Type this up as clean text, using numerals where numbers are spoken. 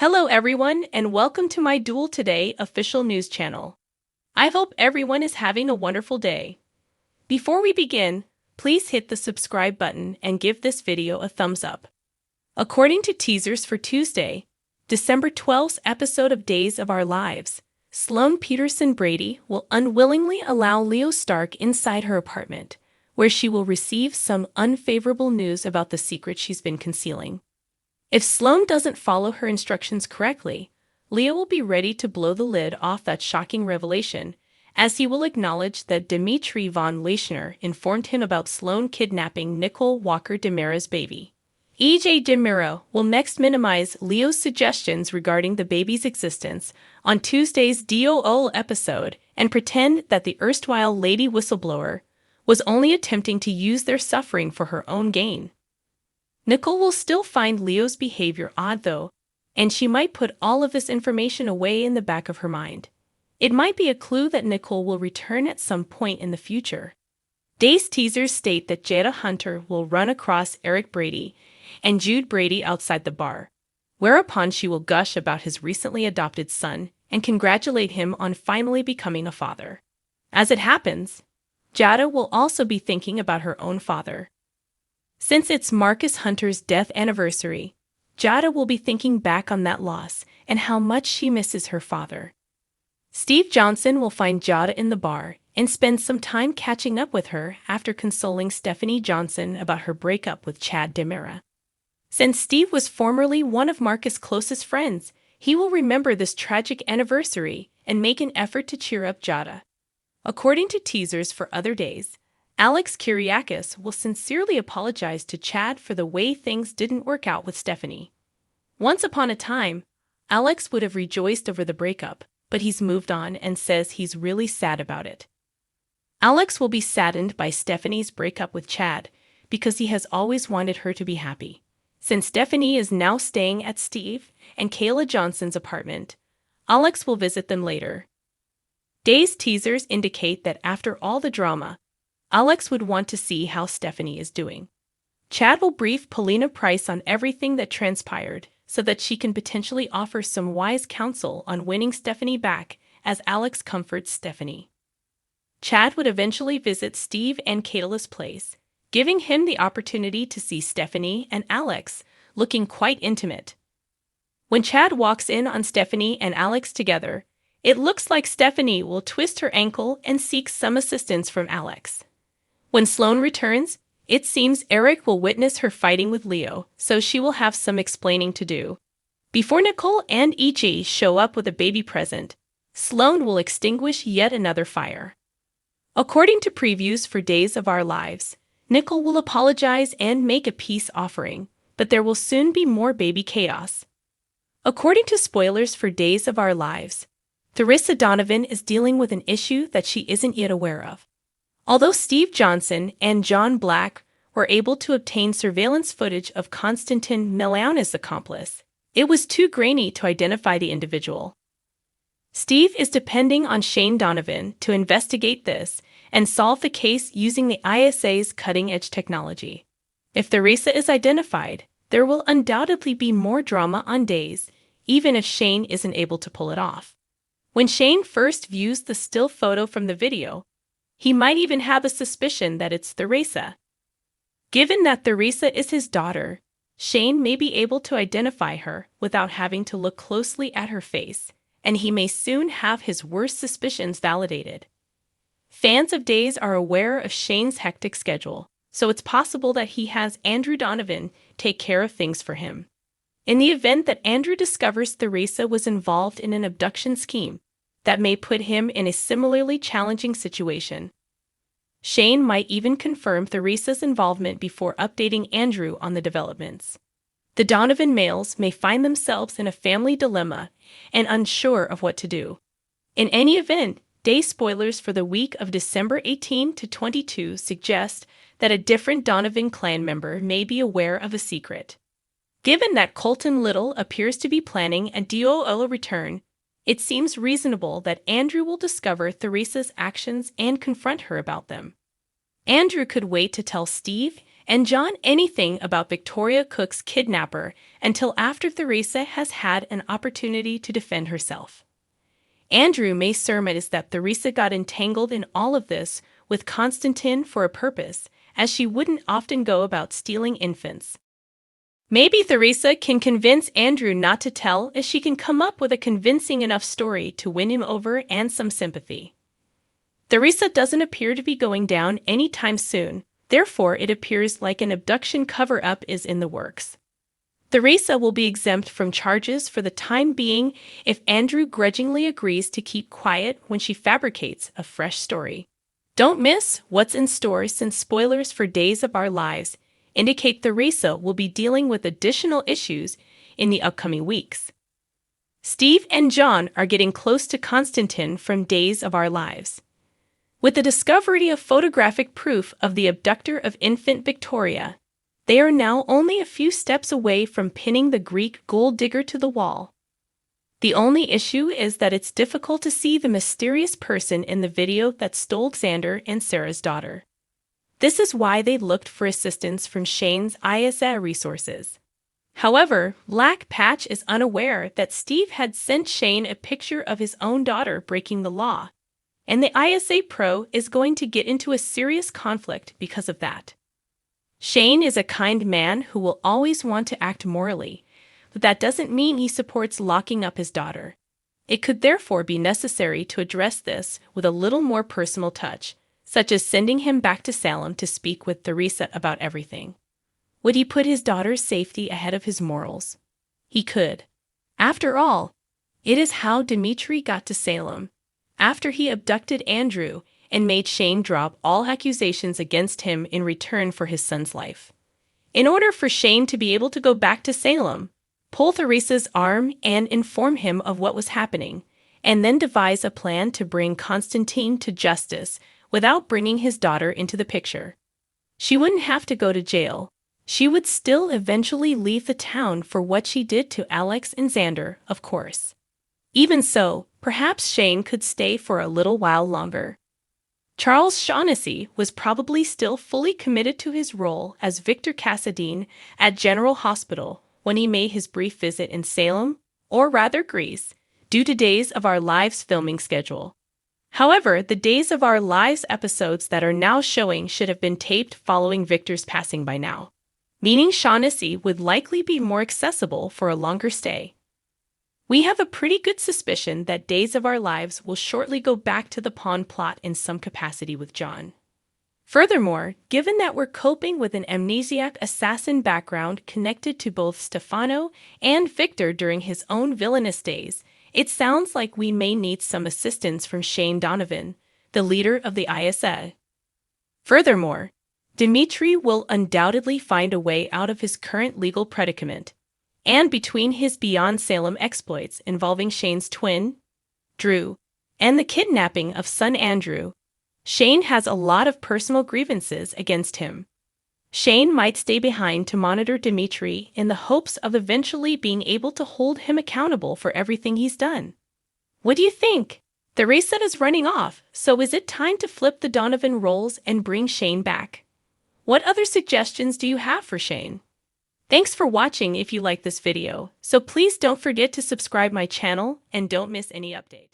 Hello everyone and welcome to my Duel Today official news channel. I hope everyone is having a wonderful day. Before we begin, please hit the subscribe button and give this video a thumbs up. According to teasers for Tuesday, December 12th episode of Days of Our Lives, Sloane Peterson Brady will unwillingly allow Leo Stark inside her apartment, where she will receive some unfavorable news about the secret she's been concealing. If Sloane doesn't follow her instructions correctly, Leo will be ready to blow the lid off that shocking revelation, as he will acknowledge that Dimitri von Leishner informed him about Sloane kidnapping Nicole Walker DeMira's baby. E.J. DeMira will next minimize Leo's suggestions regarding the baby's existence on Tuesday's DOL episode and pretend that the erstwhile lady whistleblower was only attempting to use their suffering for her own gain. Nicole will still find Leo's behavior odd though, and she might put all of this information away in the back of her mind. It might be a clue that Nicole will return at some point in the future. Day's teasers state that Jada Hunter will run across Eric Brady and Jude Brady outside the bar, whereupon she will gush about his recently adopted son and congratulate him on finally becoming a father. As it happens, Jada will also be thinking about her own father. Since it's Marcus Hunter's death anniversary, Jada will be thinking back on that loss and how much she misses her father. Steve Johnson will find Jada in the bar and spend some time catching up with her after consoling Stephanie Johnson about her breakup with Chad DeMira. Since Steve was formerly one of Marcus' closest friends, he will remember this tragic anniversary and make an effort to cheer up Jada. According to teasers for other days, Alex Kyriakis will sincerely apologize to Chad for the way things didn't work out with Stephanie. Once upon a time, Alex would have rejoiced over the breakup, but he's moved on and says he's really sad about it. Alex will be saddened by Stephanie's breakup with Chad because he has always wanted her to be happy. Since Stephanie is now staying at Steve and Kayla Johnson's apartment, Alex will visit them later. Day's teasers indicate that after all the drama, Alex would want to see how Stephanie is doing. Chad will brief Paulina Price on everything that transpired so that she can potentially offer some wise counsel on winning Stephanie back as Alex comforts Stephanie. Chad would eventually visit Steve and Kayla's place, giving him the opportunity to see Stephanie and Alex looking quite intimate. When Chad walks in on Stephanie and Alex together, it looks like Stephanie will twist her ankle and seek some assistance from Alex. When Sloane returns, it seems Eric will witness her fighting with Leo, so she will have some explaining to do. Before Nicole and E.G. show up with a baby present, Sloane will extinguish yet another fire. According to previews for Days of Our Lives, Nicole will apologize and make a peace offering, but there will soon be more baby chaos. According to spoilers for Days of Our Lives, Theresa Donovan is dealing with an issue that she isn't yet aware of. Although Steve Johnson and John Black were able to obtain surveillance footage of Konstantin Milana's accomplice, it was too grainy to identify the individual. Steve is depending on Shane Donovan to investigate this and solve the case using the ISA's cutting-edge technology. If Theresa is identified, there will undoubtedly be more drama on Days, even if Shane isn't able to pull it off. When Shane first views the still photo from the video, he might even have a suspicion that it's Theresa. Given that Theresa is his daughter, Shane may be able to identify her without having to look closely at her face, and he may soon have his worst suspicions validated. Fans of Days are aware of Shane's hectic schedule, so it's possible that he has Andrew Donovan take care of things for him. In the event that Andrew discovers Theresa was involved in an abduction scheme, that may put him in a similarly challenging situation. Shane might even confirm Theresa's involvement before updating Andrew on the developments. The Donovan males may find themselves in a family dilemma and unsure of what to do. In any event, day spoilers for the week of December 18 to 22 suggest that a different Donovan clan member may be aware of a secret. Given that Colton Little appears to be planning a DOL return, it seems reasonable that Andrew will discover Theresa's actions and confront her about them. Andrew could wait to tell Steve and John anything about Victoria Cook's kidnapper until after Theresa has had an opportunity to defend herself. Andrew may surmise that Theresa got entangled in all of this with Constantine for a purpose, as she wouldn't often go about stealing infants. Maybe Theresa can convince Andrew not to tell if she can come up with a convincing enough story to win him over and some sympathy. Theresa doesn't appear to be going down anytime soon, therefore it appears like an abduction cover-up is in the works. Theresa will be exempt from charges for the time being if Andrew grudgingly agrees to keep quiet when she fabricates a fresh story. Don't miss what's in store, since spoilers for Days of Our Lives indicate Theresa will be dealing with additional issues in the upcoming weeks. Steve and John are getting close to Constantine from Days of Our Lives. With the discovery of photographic proof of the abductor of infant Victoria, they are now only a few steps away from pinning the Greek gold digger to the wall. The only issue is that it's difficult to see the mysterious person in the video that stole Xander and Sarah's daughter. This is why they looked for assistance from Shane's ISA resources. However, Black Patch is unaware that Steve had sent Shane a picture of his own daughter breaking the law, and the ISA Pro is going to get into a serious conflict because of that. Shane is a kind man who will always want to act morally, but that doesn't mean he supports locking up his daughter. It could therefore be necessary to address this with a little more personal touch, such as sending him back to Salem to speak with Theresa about everything. Would he put his daughter's safety ahead of his morals? He could. After all, it is how Dimitri got to Salem, after he abducted Andrew and made Shane drop all accusations against him in return for his son's life. In order for Shane to be able to go back to Salem, pull Theresa's arm and inform him of what was happening, and then devise a plan to bring Constantine to justice without bringing his daughter into the picture. She wouldn't have to go to jail. She would still eventually leave the town for what she did to Alex and Xander, of course. Even so, perhaps Shane could stay for a little while longer. Charles Shaughnessy was probably still fully committed to his role as Victor Cassadine at General Hospital when he made his brief visit in Salem, or rather Greece, due to Days of Our Lives filming schedule. However, the Days of Our Lives episodes that are now showing should have been taped following Victor's passing by now, meaning Shaughnessy would likely be more accessible for a longer stay. We have a pretty good suspicion that Days of Our Lives will shortly go back to the pawn plot in some capacity with John. Furthermore, given that we're coping with an amnesiac assassin background connected to both Stefano and Victor during his own villainous days, it sounds like we may need some assistance from Shane Donovan, the leader of the ISA. Furthermore, Dimitri will undoubtedly find a way out of his current legal predicament, and between his Beyond Salem exploits involving Shane's twin, Drew, and the kidnapping of son Andrew, Shane has a lot of personal grievances against him. Shane might stay behind to monitor Dimitri in the hopes of eventually being able to hold him accountable for everything he's done. What do you think? Theresa is running off, so is it time to flip the Donovan roles and bring Shane back? What other suggestions do you have for Shane? Thanks for watching. If you like this video, so please don't forget to subscribe my channel and don't miss any update.